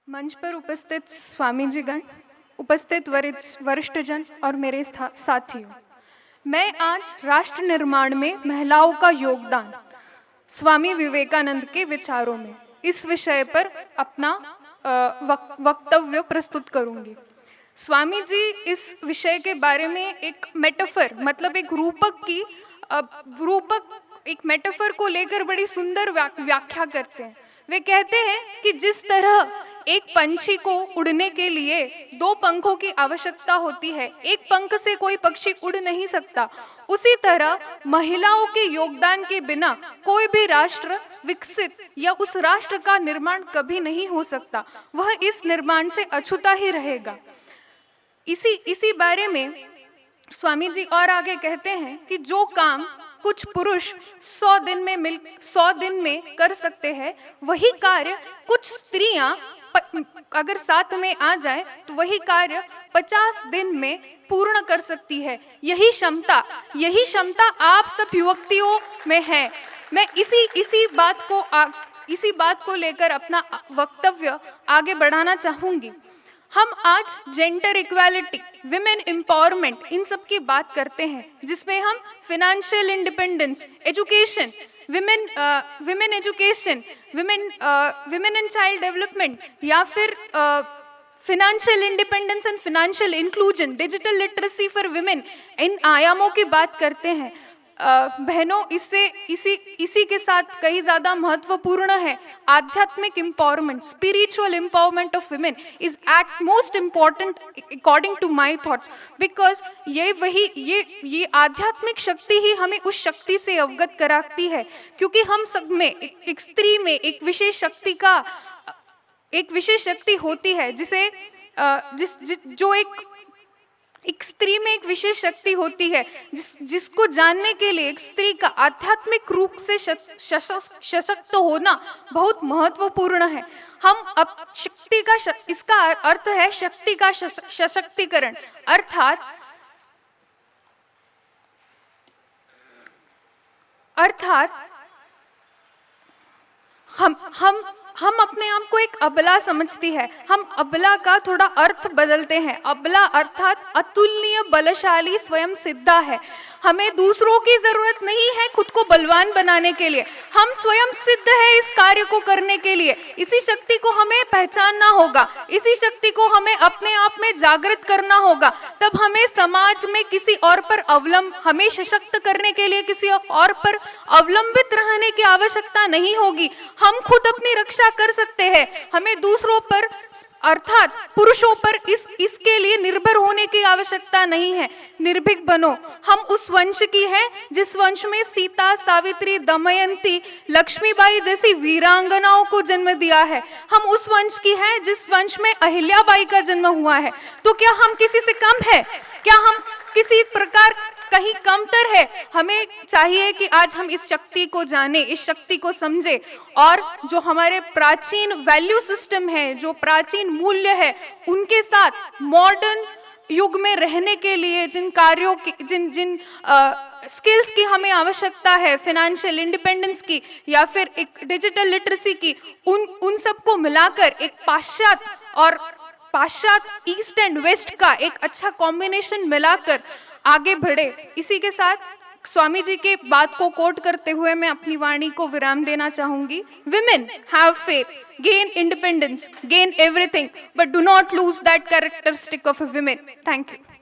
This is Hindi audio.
मंच पर उपस्थित स्वामी जी गण, उपस्थित वरिष्ठ जन और मेरे साथियों, मैं आज राष्ट्र निर्माण में महिलाओं का योगदान स्वामी विवेकानंद के विचारों में इस विषय पर अपना वक्तव्य प्रस्तुत करूंगी। स्वामी जी इस विषय के बारे में एक मेटाफर मतलब एक एक मेटाफर को लेकर बड़ी सुंदर व्याख्या करते हैं। वे कहते हैं कि जिस तरह एक पंछी को उड़ने के लिए दो पंखों की आवश्यकता होती है, एक पंख से कोई पक्षी उड़ नहीं सकता, उसी तरह महिलाओं के योगदान के बिना कोई भी राष्ट्र विकसित या उस राष्ट्र का निर्माण कभी नहीं हो सकता। वह इस निर्माण से अछूता ही रहेगा। इसी बारे में स्वामी जी और आगे कहते हैं कि जो काम कुछ पुरुष 100 दिन में कर सकते हैं, वही कार्य कुछ स्त्रियां अगर साथ में आ जाए तो वही कार्य 50 दिन में पूर्ण कर सकती है। यही क्षमता आप सब युवतियों में है। मैं इसी बात को लेकर अपना वक्तव्य आगे बढ़ाना चाहूंगी। हम आज जेंडर इक्वालिटी, विमेन एम्पावरमेंट, इन सब की बात करते हैं, जिसमें हम financial independence, education, women education, women and child development या फिर financial independence and financial inclusion, digital literacy for women, इन आयामों की बात करते हैं। बहनों, इसी के साथ कहीं ज्यादा महत्वपूर्ण है आध्यात्मिक empowerment, spiritual empowerment of women is at most important according to my thoughts, because ये आध्यात्मिक शक्ति ही हमें उस शक्ति से अवगत कराती है, क्योंकि हम सब में एक स्त्री में एक विशेष शक्ति होती है, जिसे जो एक स्त्री में एक विशेष शक्ति होती है, जिसको जानने के लिए एक स्त्री का आध्यात्मिक रूप से सशक्त होना बहुत महत्वपूर्ण है। हम अब शक्ति का इसका अर्थ है शक्ति का सशक्तिकरण, अर्थात हम अपने आप को एक अबला समझती है। हम अबला का थोड़ा अर्थ बदलते हैं। अबला अर्थात अतुलनीय बलशाली स्वयं सिद्धा है। हमें दूसरों की जरूरत नहीं है खुद को बलवान बनाने के लिए। हम स्वयं सिद्ध है इस कार्य को करने के लिए। इसी शक्ति को हमें पहचानना होगा, इसी शक्ति को हमें अपने आप में जागृत करना होगा। तब हमें समाज में किसी और पर हमें सशक्त करने के लिए किसी और पर अवलंबित रहने की आवश्यकता नहीं होगी। हम खुद अपनी रक्षा कर सकते हैं। हमें दूसरों पर अर्थात पुरुषों पर इसके लिए निर्भर होने की आवश्यकता नहीं है। निर्भीक बनो। हम उस वंश की हैं जिस वंश में सीता, सावित्री, दमयंती, लक्ष्मीबाई जैसी वीरांगनाओं को जन्म दिया है। हम उस वंश की हैं जिस वंश में अहिल्याबाई का जन्म हुआ है। तो क्या हम किसी से कम है? क्या हम किसी प्रकार कहीं कमतर है? हमें चाहिए कि आज हम इस शक्ति को जाने, इस शक्ति को समझे, और जो हमारे प्राचीन वैल्यू सिस्टम है, जो प्राचीन मूल्य है, उनके साथ मॉडर्न युग में रहने के लिए जिन कार्यों की, जिन स्किल्स की हमें आवश्यकता है, फाइनेंशियल इंडिपेंडेंस की या फिर एक डिजिटल लिटरेसी की, उन सबको मिलाकर एक पाश्चात्य ईस्ट एंड वेस्ट का एक अच्छा कॉम्बिनेशन मिलाकर आगे बढ़े। इसी के साथ स्वामी जी के बात को कोट करते हुए मैं अपनी वाणी को विराम देना चाहूंगी। Women have faith, gain independence, gain everything, but do not lose that characteristic of a women. Thank you.